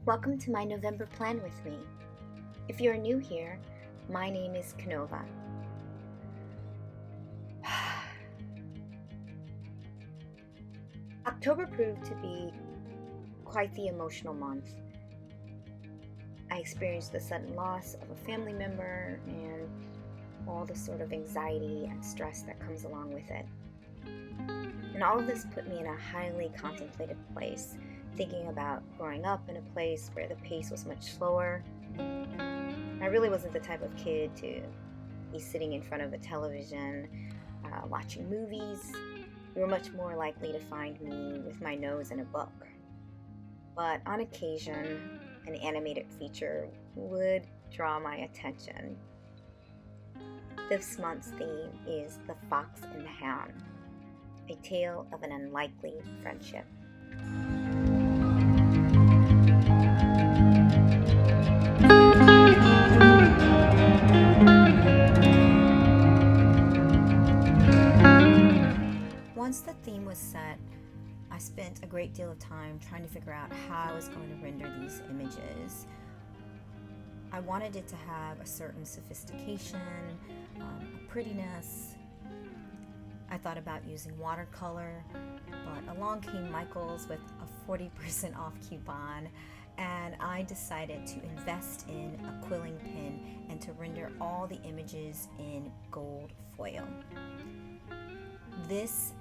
Welcome to my November plan with me. If you're new here, my name is Kanova. October proved to be quite the emotional month. I experienced the sudden loss of a family member and all the sort of anxiety and stress that comes along with it. And all of this put me in a highly contemplative place, thinking about growing up in a place where the pace was much slower. I really wasn't the type of kid to be sitting in front of a television, watching movies. You were much more likely to find me with my nose in a book. But on occasion, an animated feature would draw my attention. This month's theme is The Fox and the Hound, a tale of an unlikely friendship. Once the theme was set, I spent a great deal of time trying to figure out how I was going to render these images. I wanted it to have a certain sophistication, a prettiness. I thought about using watercolor, but along came Michaels with a 40% off coupon, and I decided to invest in a quilling pen and to render all the images in gold foil. This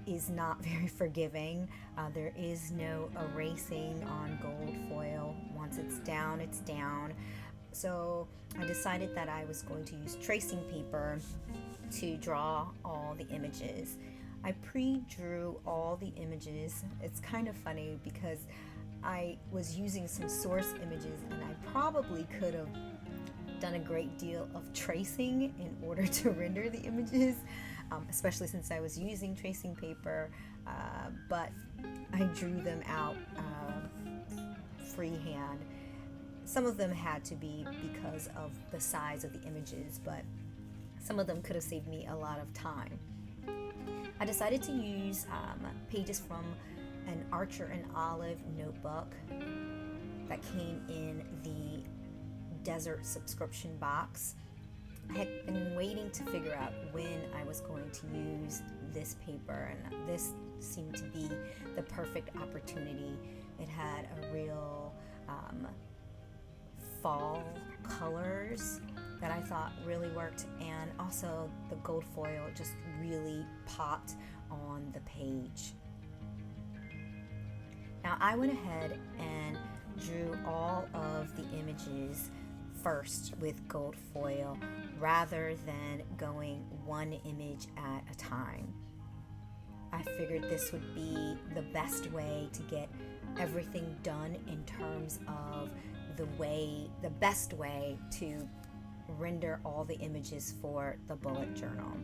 is not very forgiving. There is no erasing on gold foil. Once it's down, it's down. So I decided that I was going to use tracing paper to draw all the images. I pre-drew all the images. It's kind of funny because I was using some source images and I probably could have done a great deal of tracing in order to render the images, especially since I was using tracing paper, but I drew them out freehand. Some of them had to be because of the size of the images, but some of them could have saved me a lot of time. I decided to use pages from an Archer and Olive notebook that came in the Desert subscription box. I had been waiting to figure out when I was going to use this paper, and this seemed to be the perfect opportunity. It had a real fall colors that I thought really worked, and also the gold foil just really popped on the page. Now I went ahead and drew all of the images first with gold foil rather than going one image at a time. I figured this would be the best way to get everything done in terms of the best way to render all the images for the bullet journal.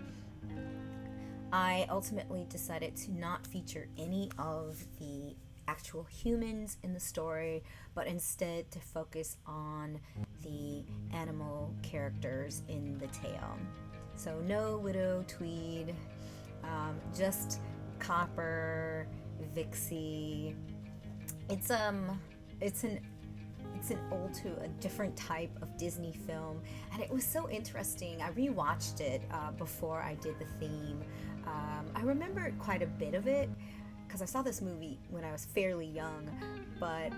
I ultimately decided to not feature any of the actual humans in the story, but instead to focus on the animal characters in the tale. So no Widow Tweed, just Copper, Vixie. It's an ode to a different type of Disney film, and it was so interesting. I rewatched it before I did the theme. I remember quite a bit of it because I saw this movie when I was fairly young, but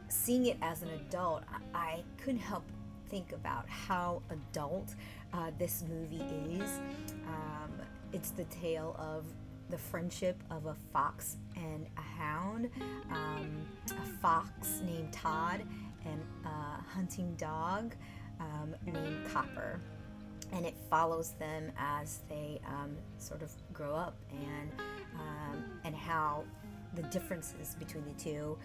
seeing it as an adult, I couldn't help think about how adult this movie is. It's the tale of the friendship of a fox and a hound, a fox named Todd and a hunting dog named Copper. And it follows them as they sort of grow up, and how the differences between the two,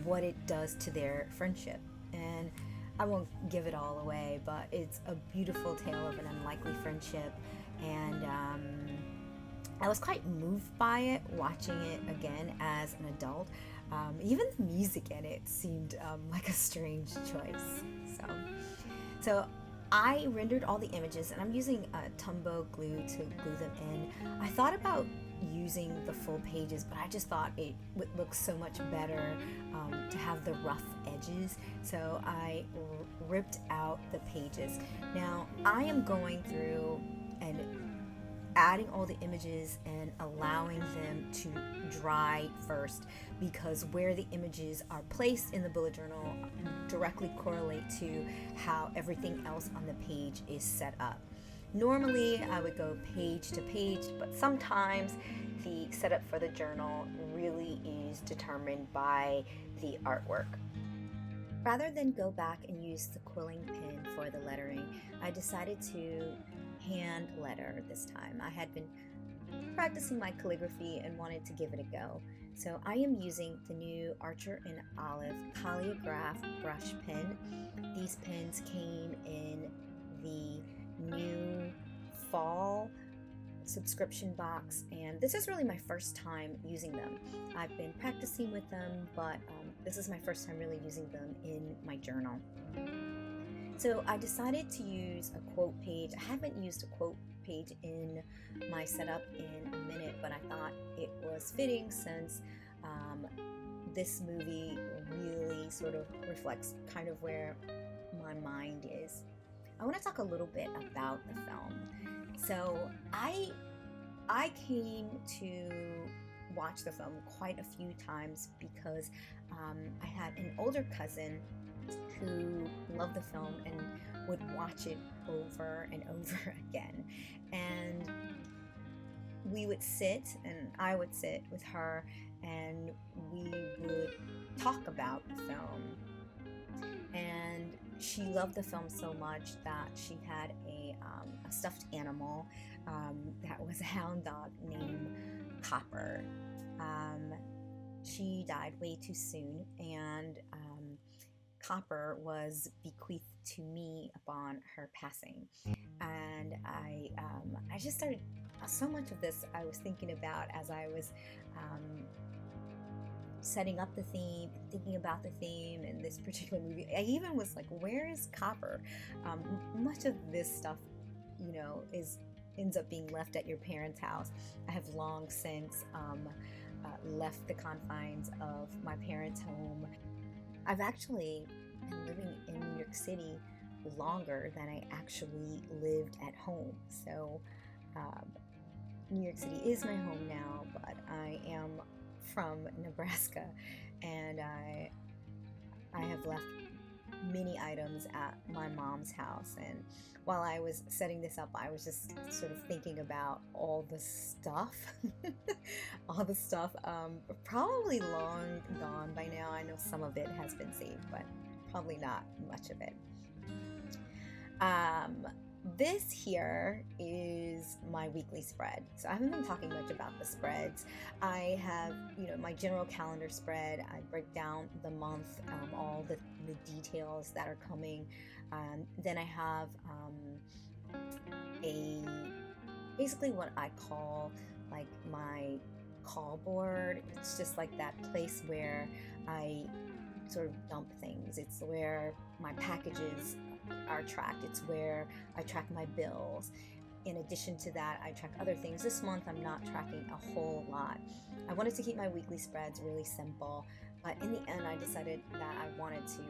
what it does to their friendship. And I won't give it all away, but it's a beautiful tale of an unlikely friendship, and I was quite moved by it watching it again as an adult. Even the music in it seemed like a strange choice. So I rendered all the images, and I'm using Tumbo glue to glue them in. I thought about using the full pages, but I just thought it would look so much better to have the rough edges, so I ripped out the pages. Now I am going through and adding all the images and allowing them to dry first, because where the images are placed in the bullet journal directly correlate to how everything else on the page is set up. Normally I would go page to page, but sometimes the setup for the journal really is determined by the artwork. Rather than go back and use the quilling pen for the lettering, I decided to hand letter this time. I had been practicing my calligraphy and wanted to give it a go. So I am using the new Archer and Olive Calliograph brush pen. These pens came in the new fall subscription box, and this is really my first time using them. I've been practicing with them, but this is my first time really using them in my journal. So I decided to use a quote page. I haven't used a quote page in my setup in a minute, but I thought it was fitting since this movie really sort of reflects kind of where my mind is. I want to talk a little bit about the film. So I came to watch the film quite a few times because I had an older cousin who loved the film and would watch it over and over again. And we would sit, and I would sit with her, and we would talk about the film. And she loved the film so much that she had a stuffed animal that was a hound dog named Copper. She died way too soon, and Copper was bequeathed to me upon her passing. And I just started, so much of this I was thinking about as I was setting up the theme, thinking about the theme in this particular movie. I even was like, where is Copper? Much of this stuff, you know, ends up being left at your parents' house. I have long since left the confines of my parents' home. I've actually been living in New York City longer than I actually lived at home. So New York City is my home now, but I am from Nebraska, and I have left many items at my mom's house. And while I was setting this up, I was just sort of thinking about all the stuff probably long gone by now. I know some of it has been saved, but probably not much of it. This here is my weekly spread. So I haven't been talking much about the spreads. I have, my general calendar spread. I break down the month, all the details that are coming. Then I have basically what I call like my call board. It's just like that place where I sort of dump things. It's where my packages are tracked. It's where I track my bills. In addition to that, I track other things. This month I'm not tracking a whole lot. I wanted to keep my weekly spreads really simple, but in the end I decided that I wanted to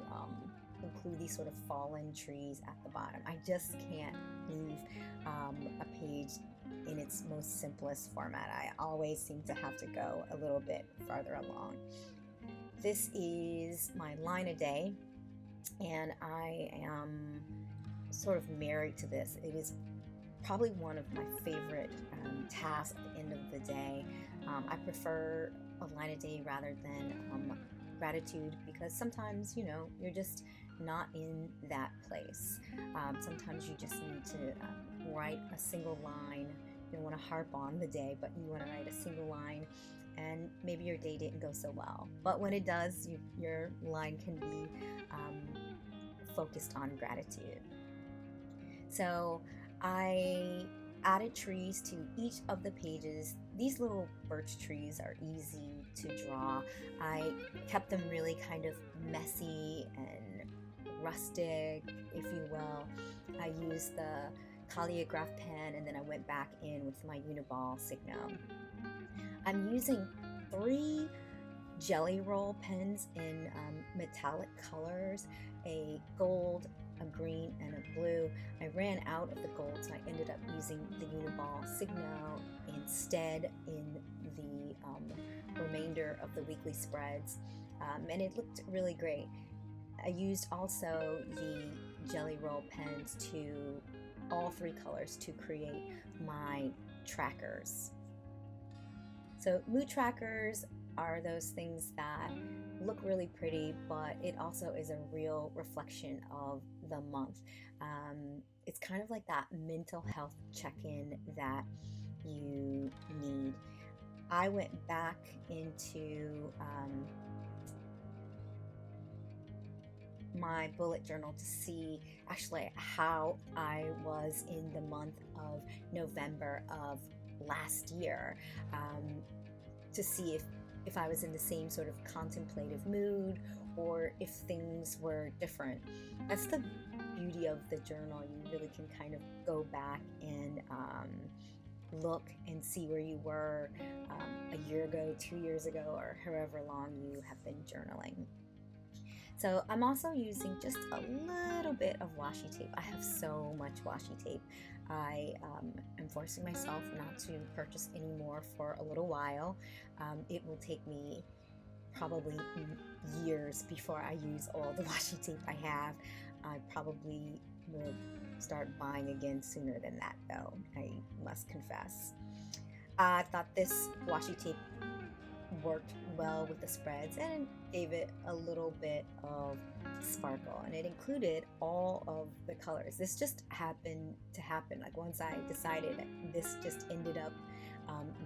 include these sort of fallen trees at the bottom. I just can't leave a page in its most simplest format. I always seem to have to go a little bit farther along. This is my line a day, and I am sort of married to this. It is probably one of my favorite tasks at the end of the day. I prefer a line a day rather than gratitude, because sometimes, you're just not in that place. Sometimes you just need to write a single line. You don't want to harp on the day, but you want to write a single line, and maybe your day didn't go so well. But when it does, your line can be focused on gratitude. So I added trees to each of the pages. These little birch trees are easy to draw. I kept them really kind of messy and rustic, if you will. I used the Calliograph pen, and then I went back in with my Uniball Signo. I'm using 3 Jelly Roll pens in metallic colors, a gold, a green, and a blue. I ran out of the gold, so I ended up using the Uniball Signo instead in the remainder of the weekly spreads, and it looked really great. I used also the Jelly Roll pens to all 3 colors to create my trackers. So mood trackers are those things that look really pretty, but it also is a real reflection of the month. It's kind of like that mental health check-in that you need. I went back into my bullet journal to see actually how I was in the month of November of last year, to see if I was in the same sort of contemplative mood or if things were different. That's the beauty of the journal. You really can kind of go back and look and see where you were a year ago, 2 years ago, or however long you have been journaling. So I'm also using just a little bit of washi tape. I have so much washi tape. I am forcing myself not to purchase any more for a little while. It will take me probably years before I use all the washi tape I have. I probably will start buying again sooner than that, though, I must confess. I thought this washi tape worked well with the spreads and gave it a little bit of sparkle, and it included all of the colors. This just happened to happen. Like once I decided, this just ended up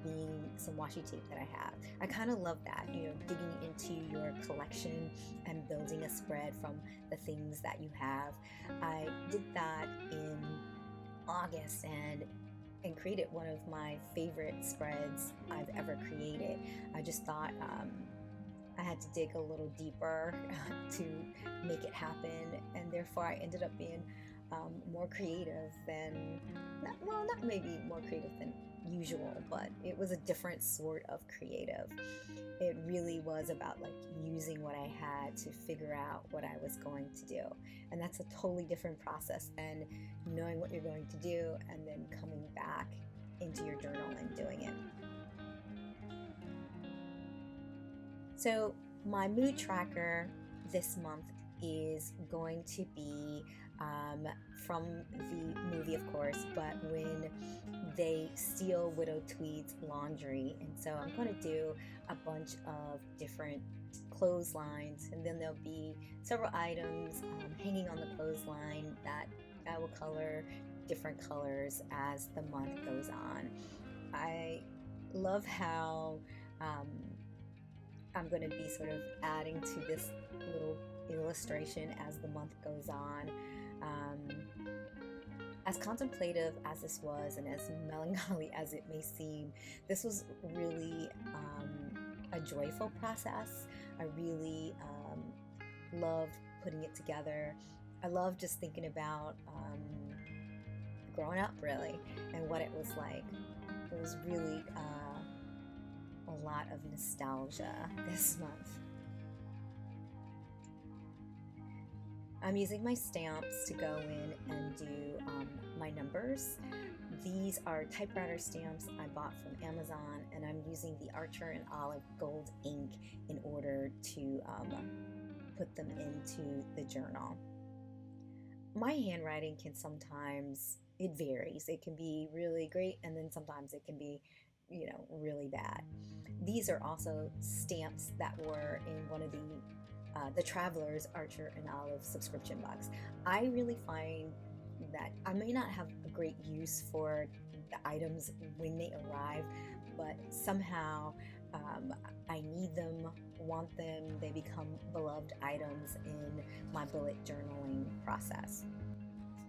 being some washi tape that I have. I kind of love that, you know, digging into your collection and building a spread from the things that you have. I did that in August and created one of my favorite spreads I've ever created. I just thought I had to dig a little deeper to make it happen, and therefore I ended up being more creative than, not maybe more creative than usual, but it was a different sort of creative. It really was about like using what I had to figure out what I was going to do, and that's a totally different process than knowing what you're going to do and then coming back into your journal and doing it. So my mood tracker this month is going to be from the movie, of course, but when they steal Widow Tweed's laundry. And so I'm going to do a bunch of different clotheslines, and then there'll be several items hanging on the clothesline that I will color different colors as the month goes on. I love how I'm going to be sort of adding to this little illustration as the month goes on. As contemplative as this was, and as melancholy as it may seem, this was really a joyful process. I really loved putting it together. I love just thinking about growing up, really, and what it was like. It was really a lot of nostalgia this month. I'm using my stamps to go in and do my numbers. These are typewriter stamps I bought from Amazon, and I'm using the Archer and Olive Gold ink in order to put them into the journal. My handwriting can sometimes, it varies. It can be really great, and then sometimes it can be, you know, really bad. These are also stamps that were in one of the Traveler's Archer and Olive subscription box. I really find that I may not have a great use for the items when they arrive, but somehow I need them, want them, they become beloved items in my bullet journaling process.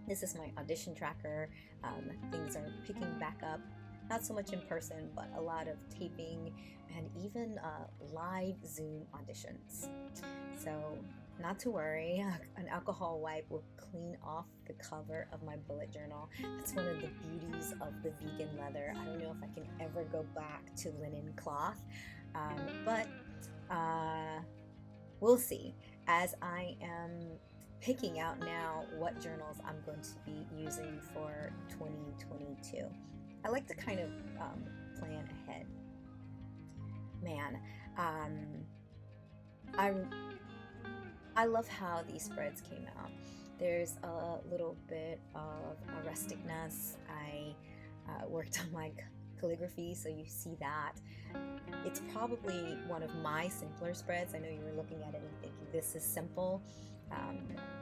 This is my audition tracker. Things are picking back up, not so much in person, but a lot of taping and even live Zoom auditions. So not to worry, an alcohol wipe will clean off the cover of my bullet journal. That's one of the beauties of the vegan leather. I don't know if I can ever go back to linen cloth, but we'll see, as I am picking out now what journals I'm going to be using for 2022. I like to kind of plan ahead. Man, I love how these spreads came out. There's a little bit of a rusticness. I worked on my calligraphy, so you see that. It's probably one of my simpler spreads. I know you were looking at it and thinking this is simple,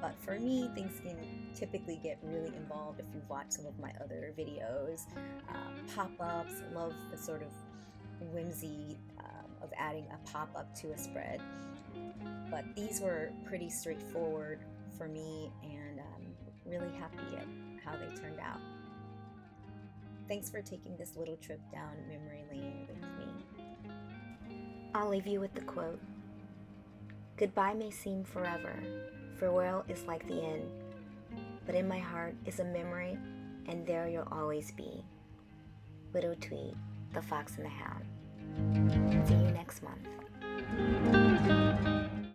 but for me, things can typically get really involved if you've watched some of my other videos. Pop-ups, love the sort of whimsy of adding a pop-up to a spread. But these were pretty straightforward for me, and I'm really happy at how they turned out. Thanks for taking this little trip down memory lane with me. I'll leave you with the quote. Goodbye may seem forever. Farewell is like the end. But in my heart is a memory, and there you'll always be. Widow Tweed, The Fox and the Hound. See you next month.